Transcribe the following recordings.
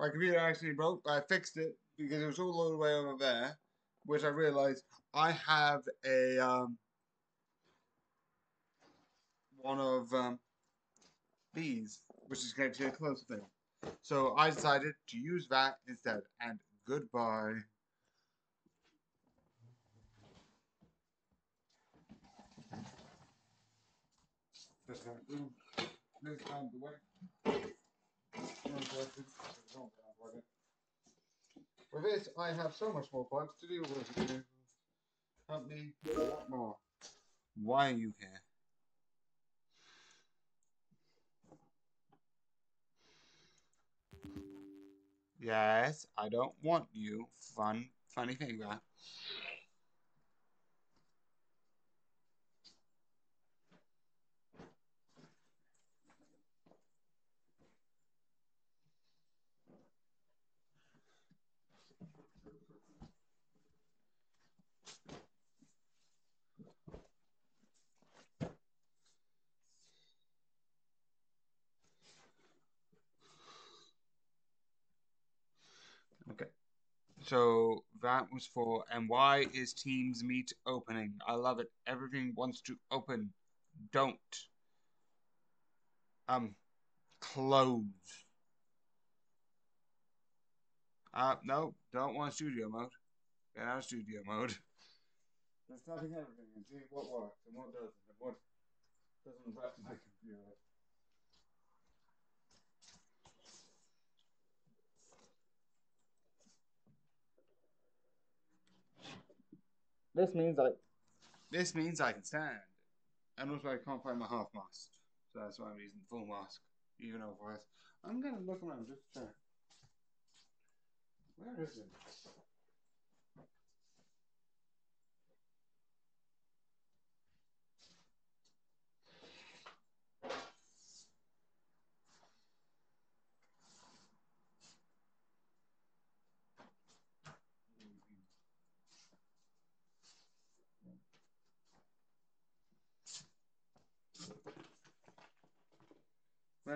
My computer actually broke, but I fixed it because it was all the way over there, which I realized I have a one of these, which is connected to a closer thing. So I decided to use that instead. And goodbye. This time the way. With this, I have so much more plugs to deal with. Help me a lot more. Why are you here? Yes, I don't want you. Funny finger. Okay. So that was for, and why is Teams Meet opening? I love it. Everything wants to open. Don't. Um, close. No, don't want studio mode. Get out of studio mode. Let's copy everything and see what works and what doesn't and what doesn't wreck my computer. This means I. This means I can stand. And also I can't find my half mask. So that's why I'm using the full mask. Even over this. I'm gonna look around just to check. Where is it? Oh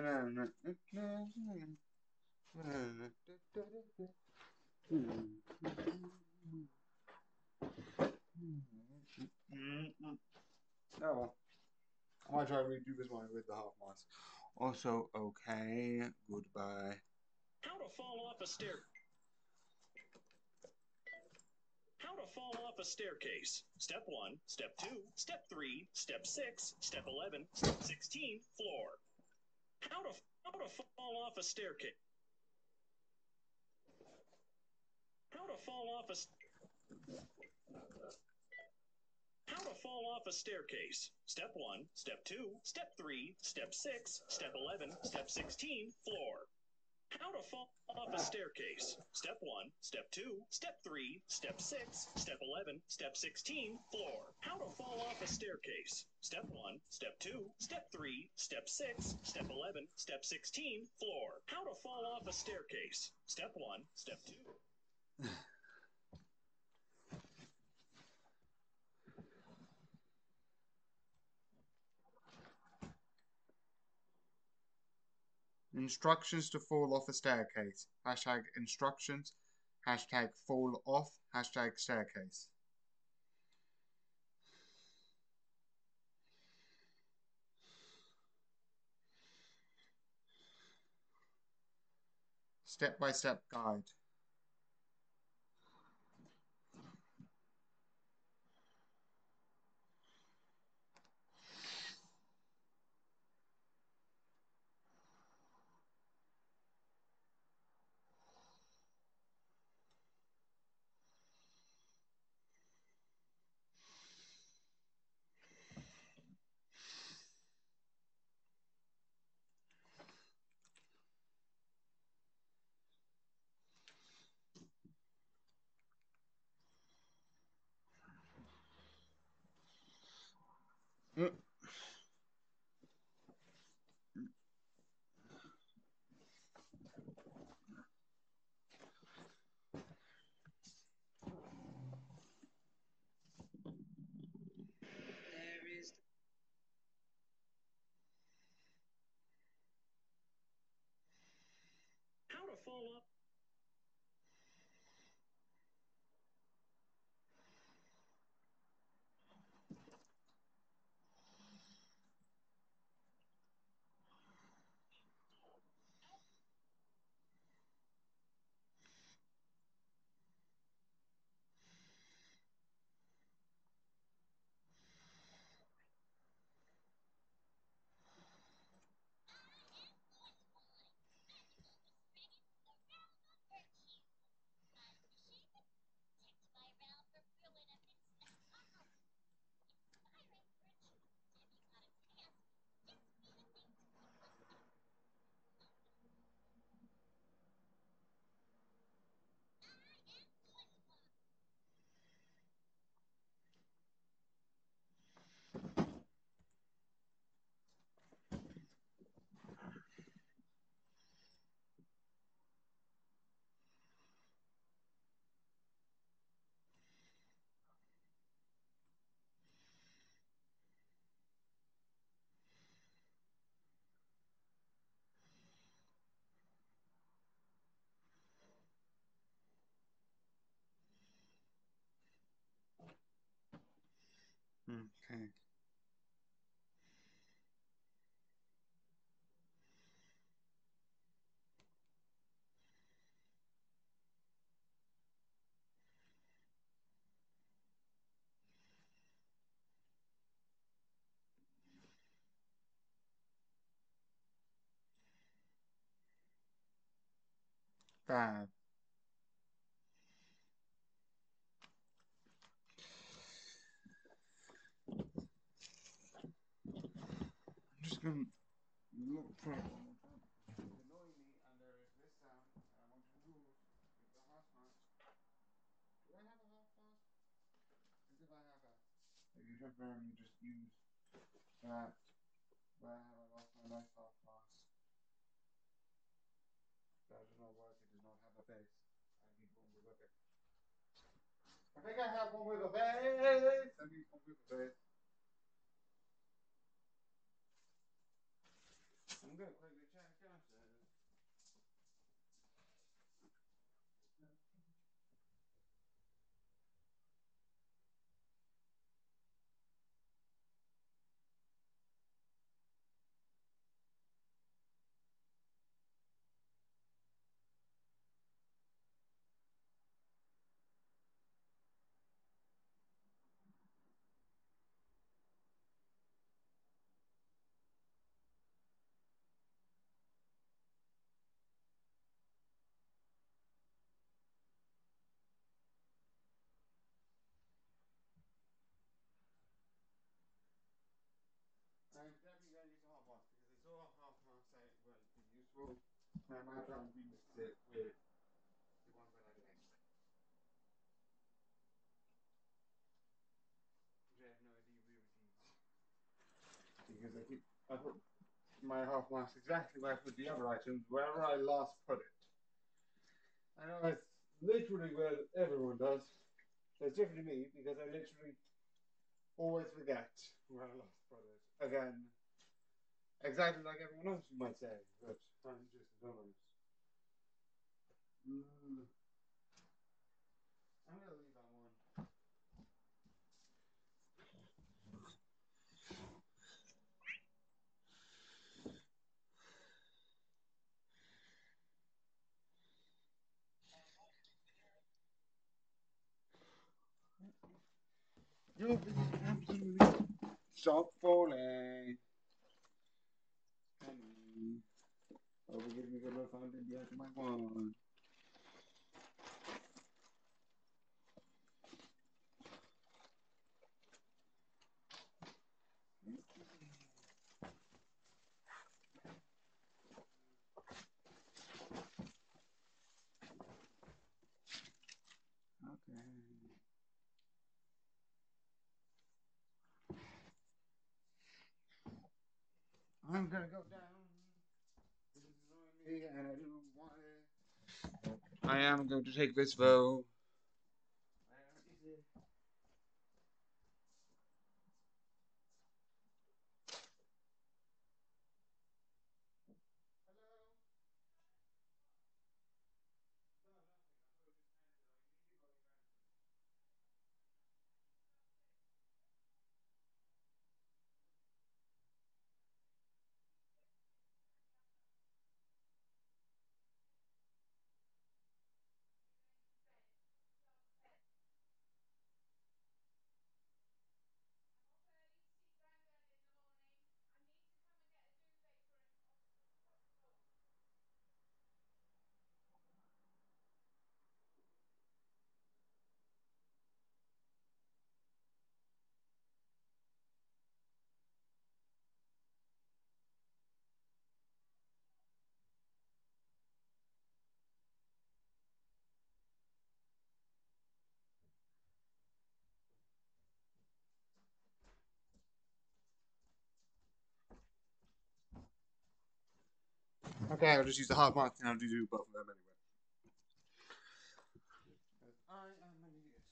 well. I might try to redo this one with the half mask. Also, okay. Goodbye. How to fall off a stair. How to fall off a staircase. Step 1, Step 2, Step 3, Step 6, Step 11, Step 16, floor. How to fall off a staircase. How to fall off a How to fall off a staircase. Step 1, Step 2, Step 3, Step 6, Step 11, Step 16, floor. How to fall off a staircase. Step 1, Step 2, Step 3, Step 6, Step 11, Step 16, floor. How to fall off a staircase. Step 1, Step 2, Step 3, Step 6, Step 11, Step 16, floor. How to fall off a staircase. Step 1, Step 2. Instructions to fall off a staircase. Hashtag instructions. Hashtag fall off. Hashtag staircase. Step by step guide. Mm. How to fall off. Okay. Bad. I'm just gonna look for it one more time. It's annoying me, and there is this sound, and I want you to do with the half mask. Do I have a half mask? As if I have a. You temporarily just use that. But I have lost my nice half mask. That does not work. It does not have a face. I need one with a face. I think I have one with a face. I need one with a face. I'm gonna quickly check downstairs. I'm definitely going to use a half mask because I saw a half mask say it will be useful. I might try and remix it with the one that I like. Which I have no idea where it is. Because I put my half mask exactly where I put the other items, wherever I last put it. I know it's literally where everyone does. So it's different to me because I literally always forget where I last put it. Again, exactly like everyone else, you might say, but I'm just a dumbass. I'm gonna leave that one. You'll be absolutely stop falling. Penny. Oh, forgive me because I found it the my one. Okay. I'm gonna go down. This is annoying me and I don't want it. I am going to take this though. Where is it? Hello? No, nothing. I thought it just ended. I immediately got events. Okay, I'll just use the hard mark and I'll do both of them anyway. I am an idiot.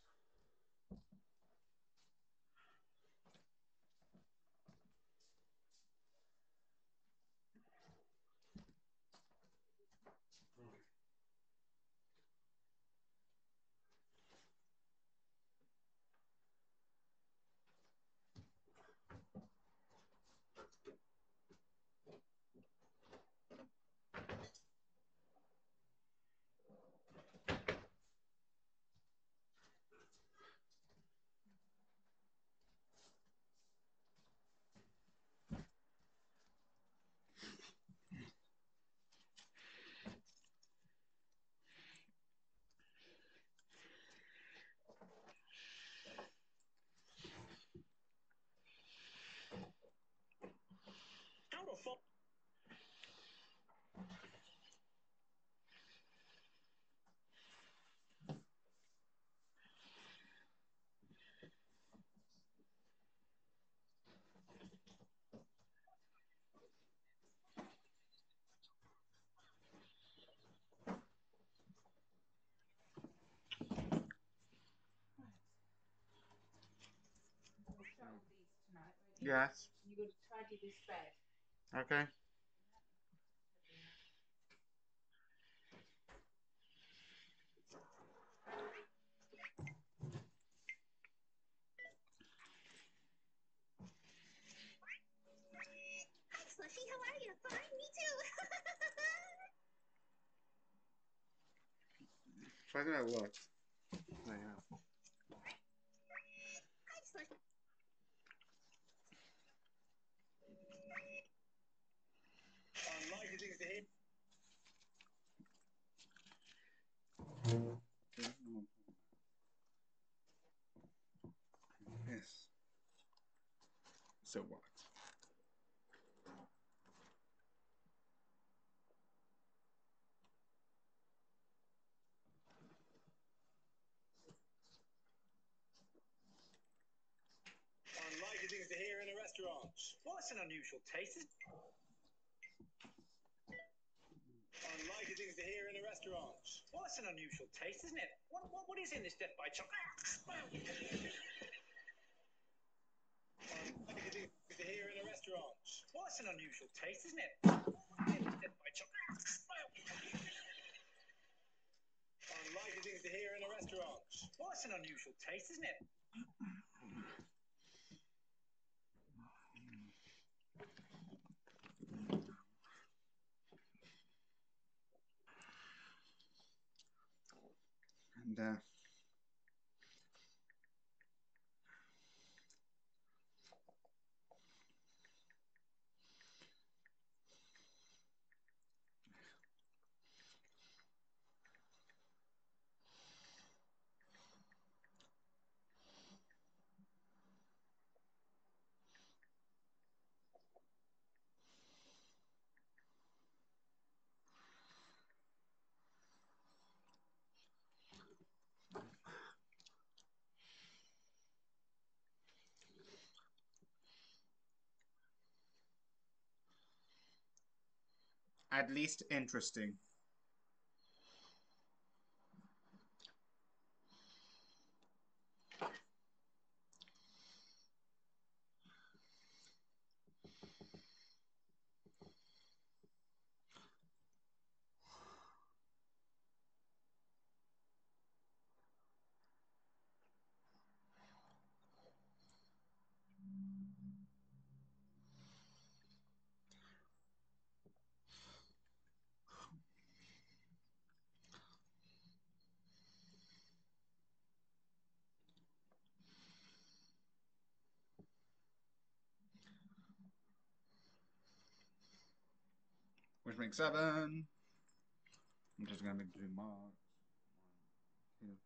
Yes. You got to tidy this bed. Okay. Hi, Slushy. How are you? Fine. Me too. Try that out what? There you go. Hi, Slushy. Unlikely things to hear. Yes. So what? Unlikely things to hear in a restaurant. What's an unusual taste? Unlikely things to hear in a restaurant. What's an unusual taste, isn't it? What is in this death by chocolate? Unlikely things to hear in a restaurant. What's an unusual taste, isn't it? What is in this death by chocolate? Unlikely things to hear in a restaurant. What's an unusual taste, isn't it? And at least interesting. Which makes 7. I'm just gonna make 2 marks. 1, 2.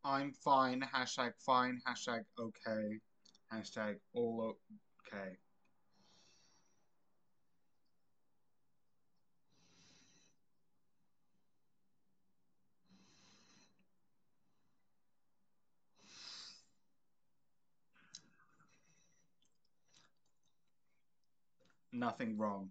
I'm fine. Hashtag fine. Hashtag okay. Hashtag all okay. nothing wrong.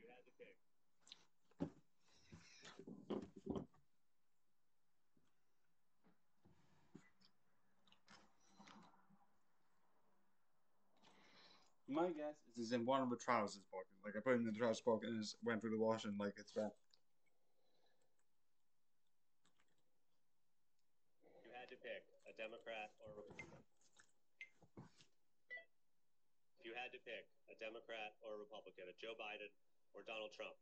You had to pick. My guess is in one of the trousers pocket. Like I put it in the trousers pocket and it went through the washing like it's been. You had to pick a Democrat or a Republican. You had to pick a Democrat or a Republican, a Joe Biden or Donald Trump.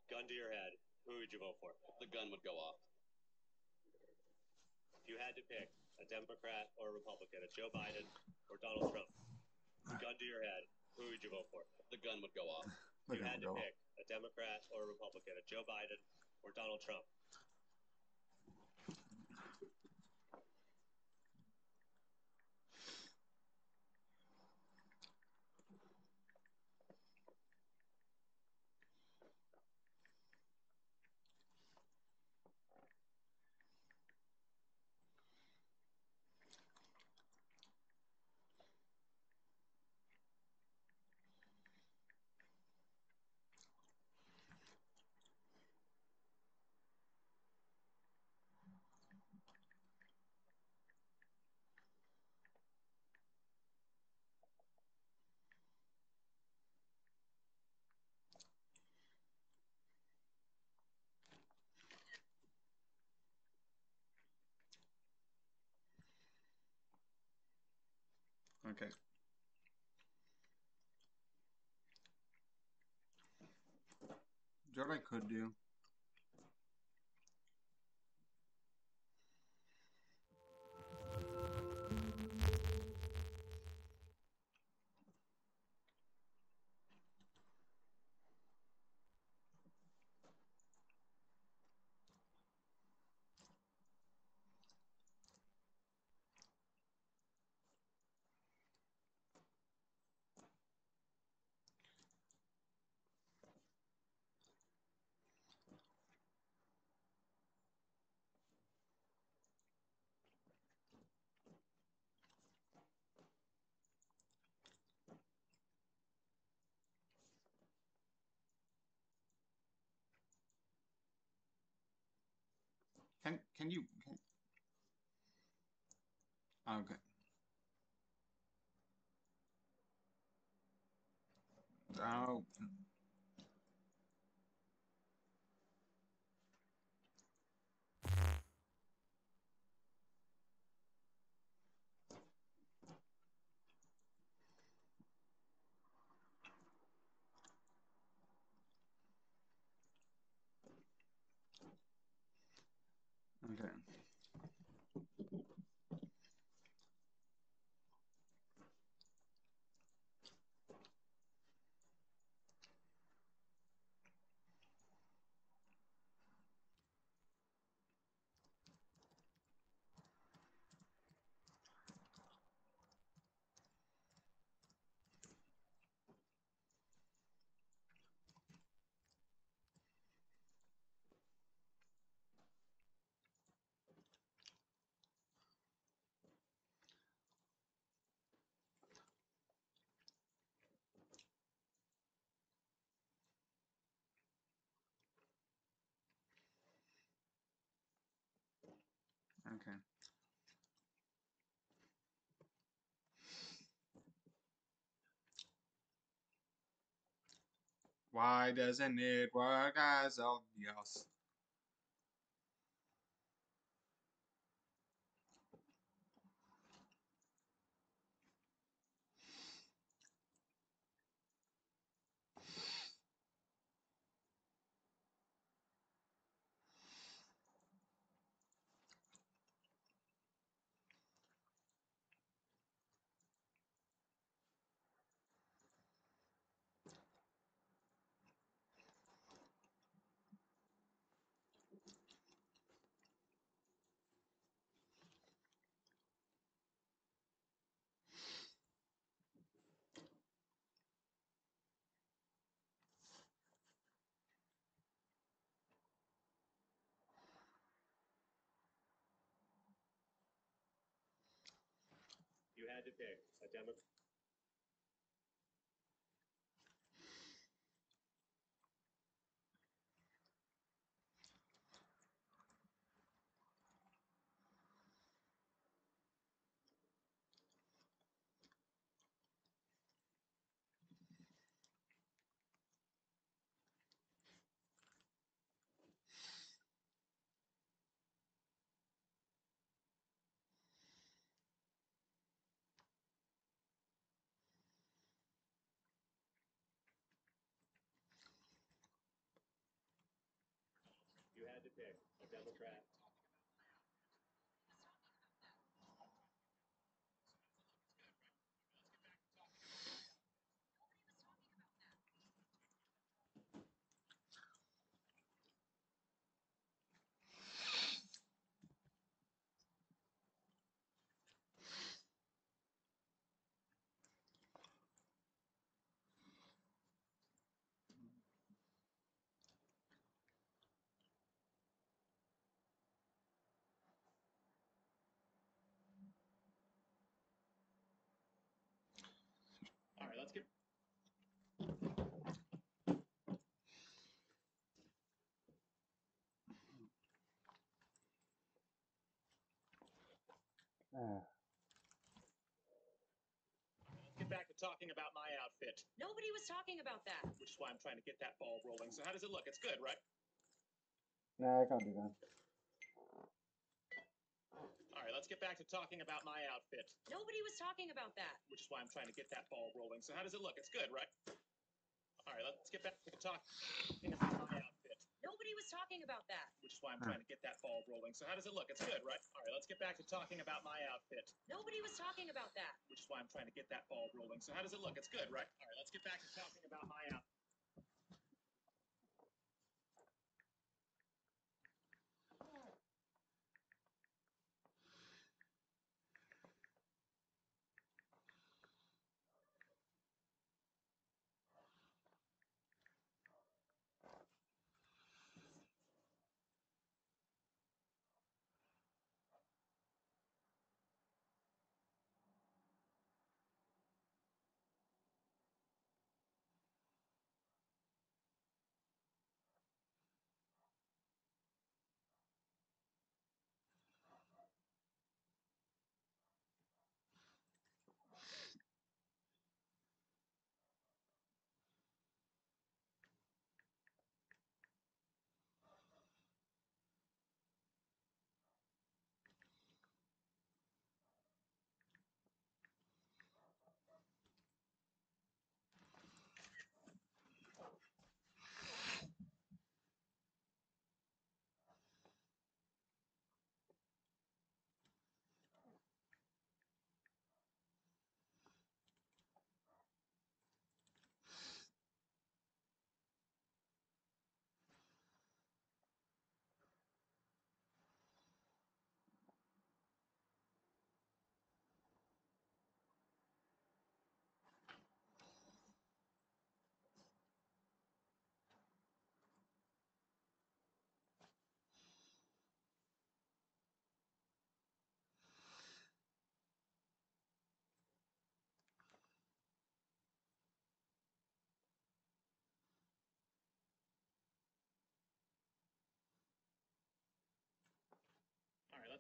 Gun to your head, who would you vote for? The gun would go off. You had to pick a Democrat or a Republican, a Joe Biden or Donald Trump. Gun to your head, who would you vote for? The gun would go off. You had to pick a Democrat or a Republican, a Joe Biden or Donald Trump. Okay. Do you know what I could do? Can you? Okay. Oh. Okay. Okay. Why doesn't it work as obvious? You had to pick a Democrat. You had to pick a Democrat. All right, let's get. Get back to talking about my outfit. Nobody was talking about that. Which is why I'm trying to get that ball rolling. So how does it look? It's good, right? No, I can't do that. All right, let's get back to talking about my outfit. Nobody was talking about that. Which is why I'm trying to get that ball rolling. So how does it look? It's good, right? All right, let's get back to talking about my outfit. Nobody was talking about that. Which is why I'm trying to get that ball rolling. So how does it look? It's good, right? All right, let's get back to talking about my outfit. Nobody was talking about that. Which is why I'm trying to get that ball rolling. So how does it look? It's good, right? All right, let's get back to talking about my outfit.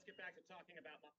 let's get back to talking about my...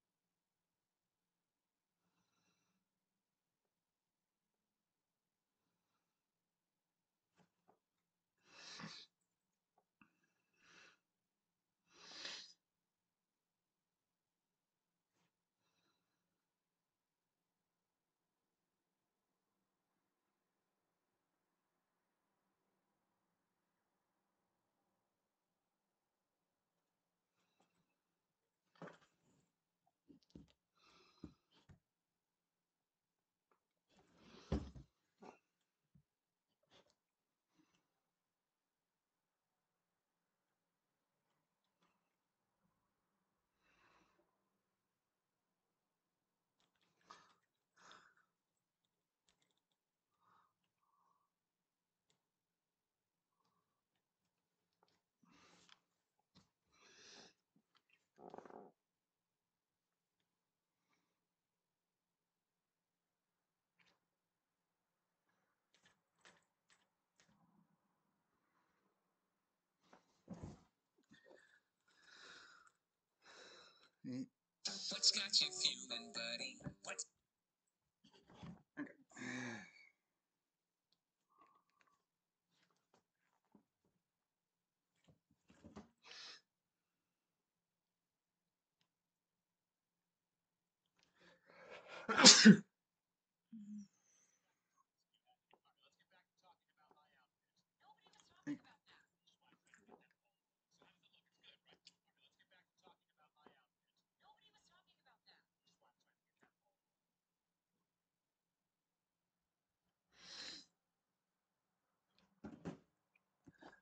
What's got you feeling, buddy? What's...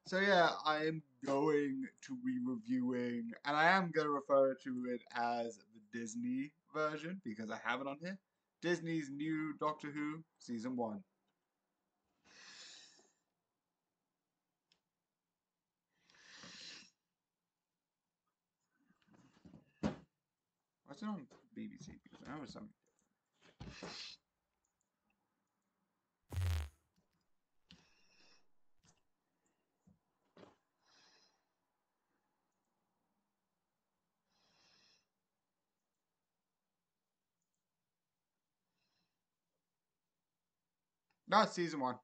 So yeah, I am going to be reviewing, and I am going to refer to it as the Disney version because I have it on here. Disney's new Doctor Who Season 1. What's it on BBC? Because I know something. No, it's Season 1.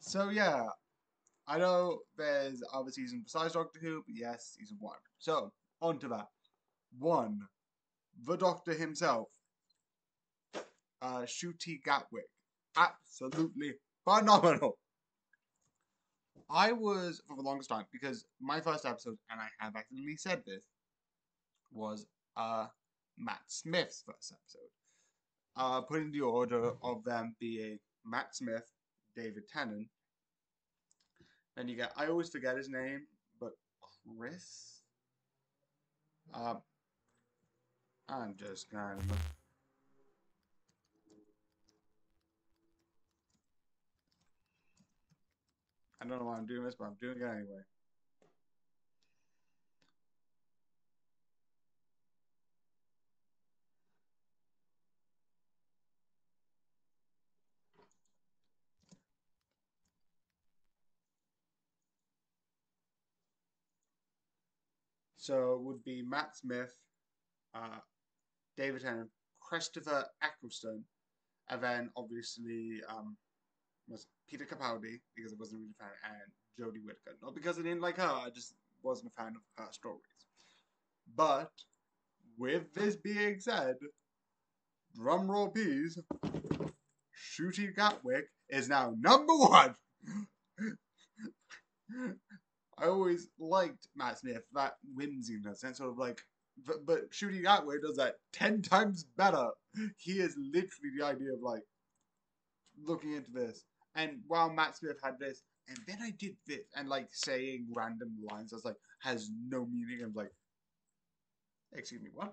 So yeah, I know there's other seasons besides Doctor Who, but yes, Season 1. So, on to that. 1. The Doctor himself. Ncuti Gatwick. Absolutely phenomenal. I was, for the longest time, because my first episode, and I have accidentally said this, was Matt Smith's first episode. Putting the order of them being Matt Smith, David Tennant. Then you get, I always forget his name, but Chris? I'm just kind of... I don't know why I'm doing this, but I'm doing it anyway. So it would be Matt Smith, David Tennant, Christopher Eccleston, and then obviously was Peter Capaldi, because I wasn't really a fan, and Jodie Whittaker. Not because I didn't like her, I just wasn't a fan of her stories. But with this being said, drumroll please, Ncuti Gatwick is now #1. I always liked Matt Smith, that whimsiness, and sort of like, but Ncuti Gatwick does that 10 times better. He is literally the idea of like, looking into this. And while Matt Smith had this, and then I did this, and like saying random lines, I was like, has no meaning. I'm like, excuse me, what?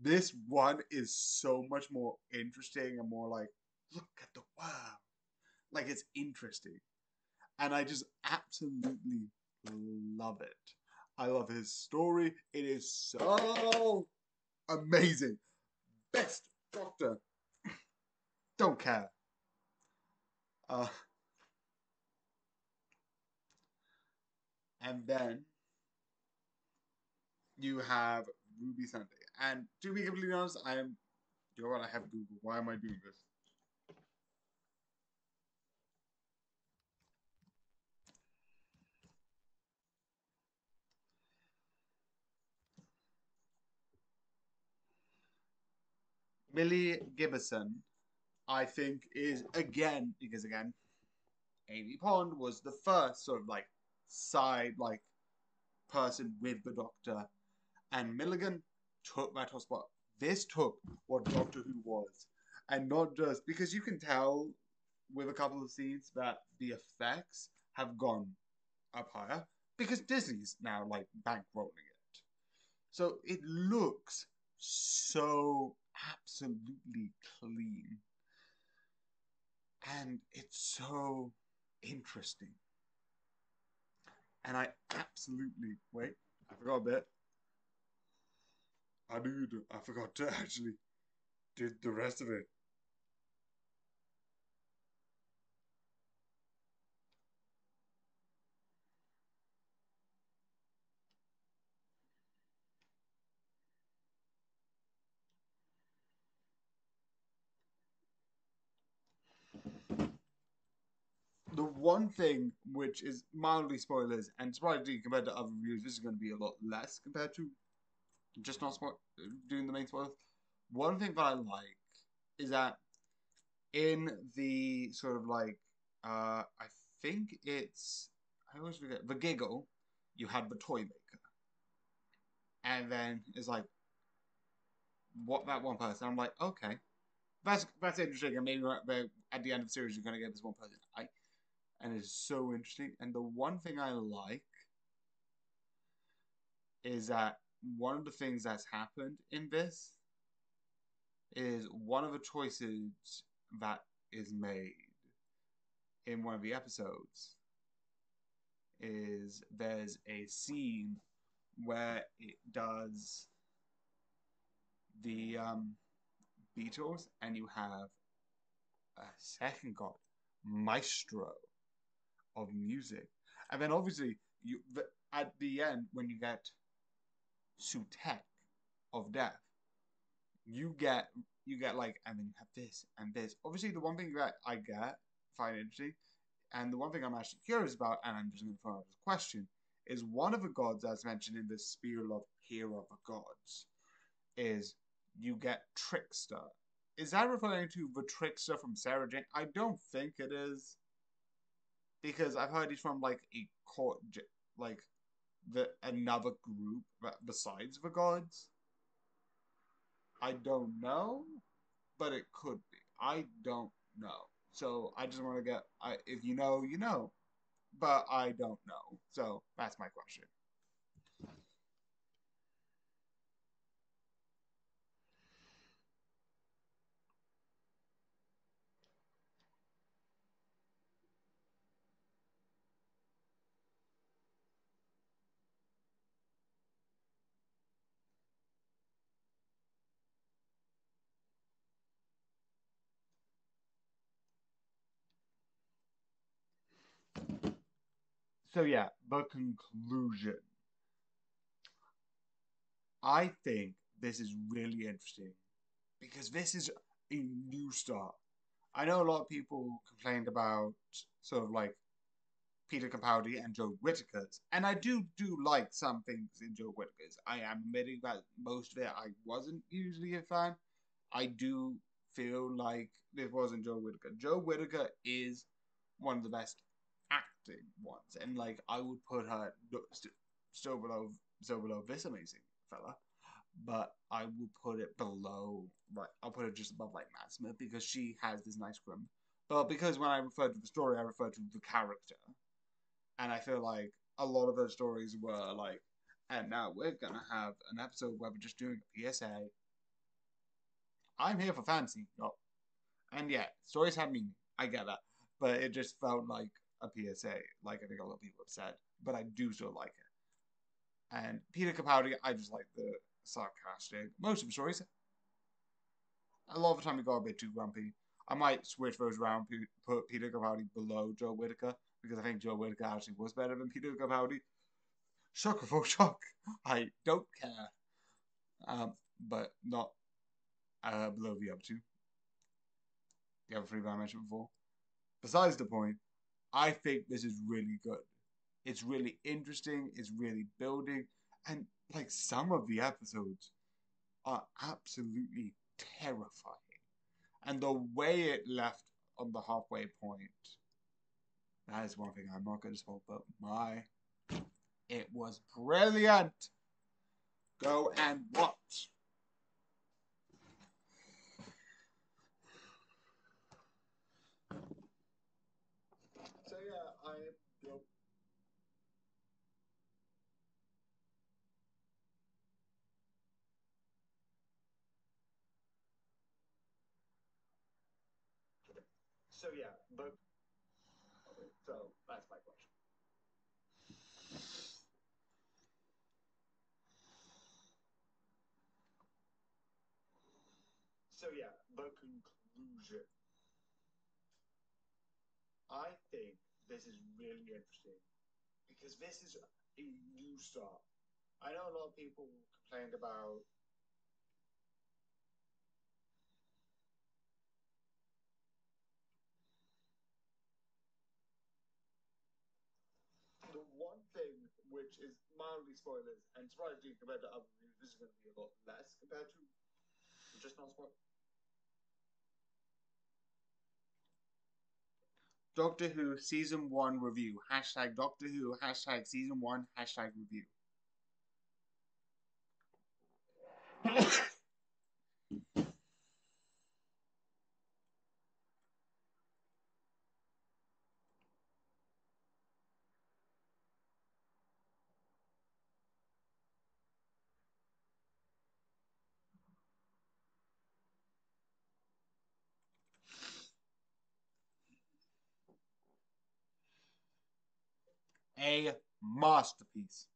This one is so much more interesting and more like, look at the wow. Like, it's interesting. And I just absolutely love it. I love his story. It is so amazing. Best Doctor. Don't care. And then you have Ruby Sunday. And to be completely honest, you know what, I have Google. Why am I doing this? Millie Gibson, I think, is again, because again, Amy Pond was the first sort of like side like person with the Doctor, and Milligan took that whole spot. This took what Doctor Who was, and not just because you can tell with a couple of scenes that the effects have gone up higher because Disney's now like bankrolling it. So it looks so absolutely clean. And it's so interesting. And I absolutely wait, I forgot a bit. I forgot to actually do the rest of it. The one thing which is mildly spoilers, and surprisingly compared to other reviews, this is going to be a lot less compared to just not doing the main spoilers. One thing that I like is that in the sort of like, I think it's, I always forget, the Giggle, you had the toy maker. And then it's like, what that one person, I'm like, okay, that's interesting. And maybe at the end of the series, you're going to get this one person. And it's so interesting. And the one thing I like is that one of the things that's happened in this is one of the choices that is made in one of the episodes is there's a scene where it does the Beatles, and you have a second god, maestro of music, and then obviously at the end when you get Sutek of Death, you get like, and then you have this and this. Obviously, the one thing that I find interesting, and the one thing I'm actually curious about, and I'm just going to throw out a question, is one of the gods that's mentioned in the Spiel of Hero of the Gods is you get Trickster. Is that referring to the Trickster from Sarah Jane? I don't think it is, because I've heard he's from like a court, like another group besides the gods. I don't know, but it could be. I don't know. So I just want to get, if you know, you know, but I don't know. So that's my question. So yeah, the conclusion. I think this is really interesting because this is a new start. I know a lot of people complained about sort of like Peter Capaldi and Joe Whittaker's, and I do like some things in Joe Whittaker's. I am admitting that most of it I wasn't usually a fan. I do feel like this wasn't Joe Whittaker. Joe Whittaker is one of the best acting ones, and like I would put her still below this amazing fella, but I will put it below, like I'll put it just above like Matt Smith because she has this nice grim. But because when I refer to the story, I refer to the character, and I feel like a lot of those stories were like, and now we're gonna have an episode where we're just doing a PSA. I'm here for fantasy, no. And yeah, stories have meaning. I get that, but it just felt like a PSA, like I think a lot of people have said. But I do still like it. And Peter Capaldi, I just like the sarcastic. Most of the stories, a lot of the time he got a bit too grumpy. I might switch those around, put Peter Capaldi below Joe Whitaker, because I think Joe Whitaker actually was better than Peter Capaldi. Shock for shock. I don't care. But not below the other two. The other three that I mentioned before. Besides the point, I think this is really good. It's really interesting. It's really building. And like some of the episodes are absolutely terrifying. And the way it left on the halfway point, that is one thing I'm not going to spoil, but it was brilliant. Go and watch. So yeah, So yeah, but so that's my question. So yeah, the conclusion. I think this is really interesting because this is a new start. I know a lot of people complained about the one thing which is mildly spoilers and surprisingly compared to other reviews, this is going to be a lot less compared to just not spoilers. Doctor Who Season 1 review. Hashtag Doctor Who. Hashtag Season 1. Hashtag review. A masterpiece.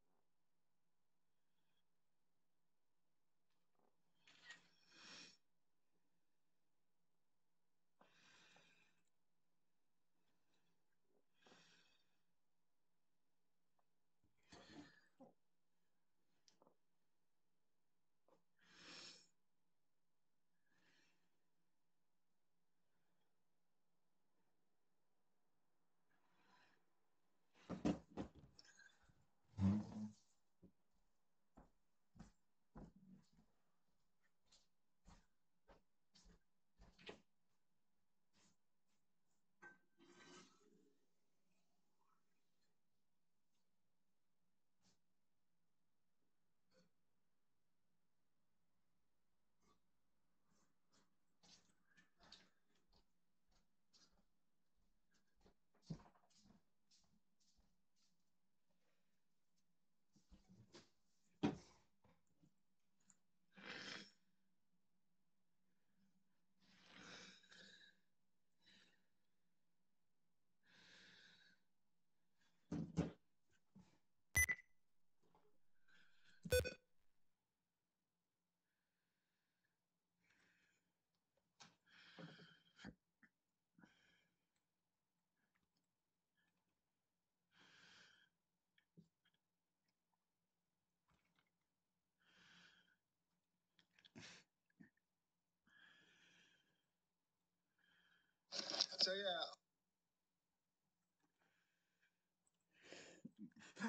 So yeah.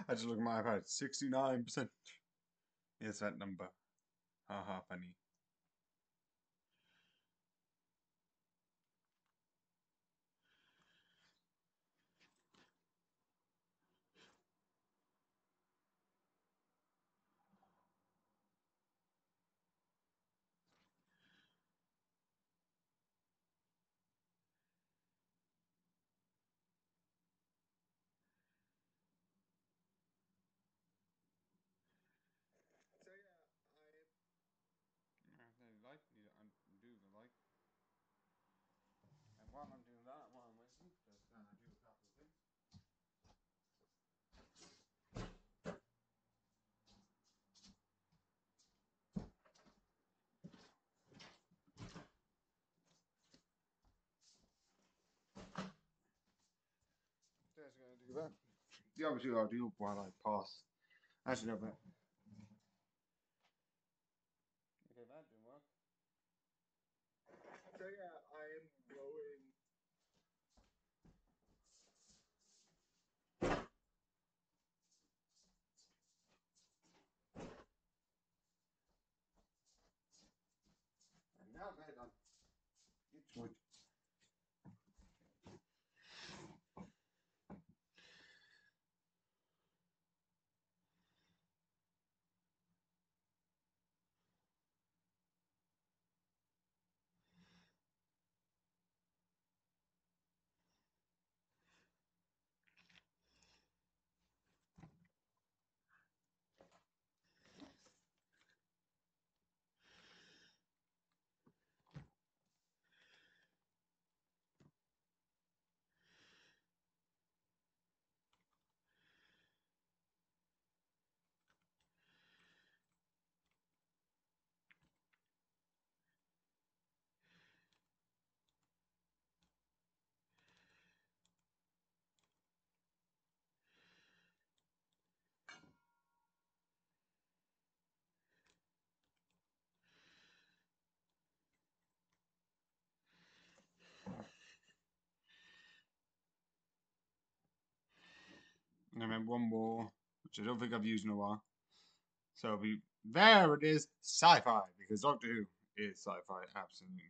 I just look at my iPad. 69%. Is that number? Haha, funny. do that. Yeah, obviously I'll do while I pass. Actually, no, but. Okay, that didn't work. So yeah, I am going. And now that I'm. It's wood. And then one more, which I don't think I've used in a while. So it'll be there. It is sci-fi because Doctor Who is sci-fi, absolutely.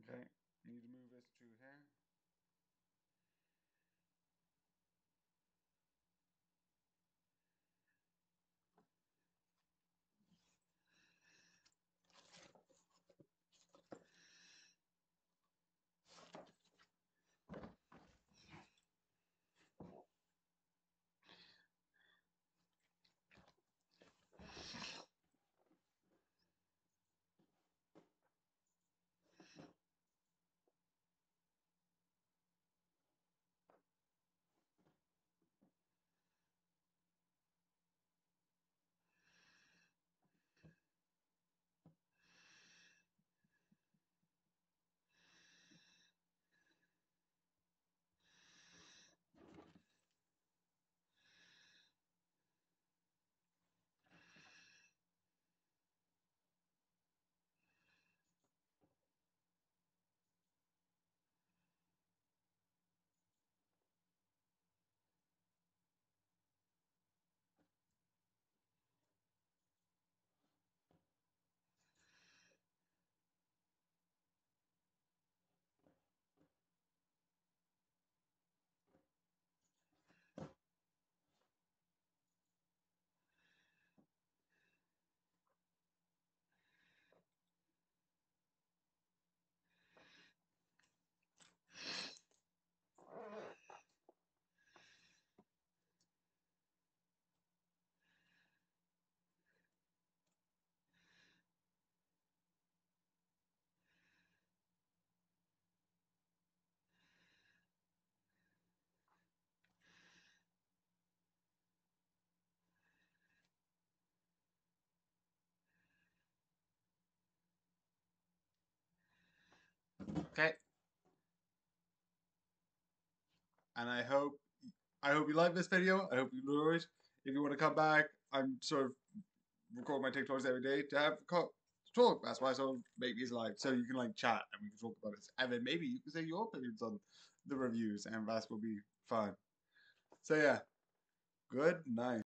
Okay, need to move this to here. Okay. And I hope you like this video. I hope you enjoyed. If you want to come back, I'm sort of record my TikToks every day to have talk. That's why I sort of make these live, so you can like chat and we can talk about it. And then maybe you can say your opinions on the reviews, and that will be fun. So yeah, good night.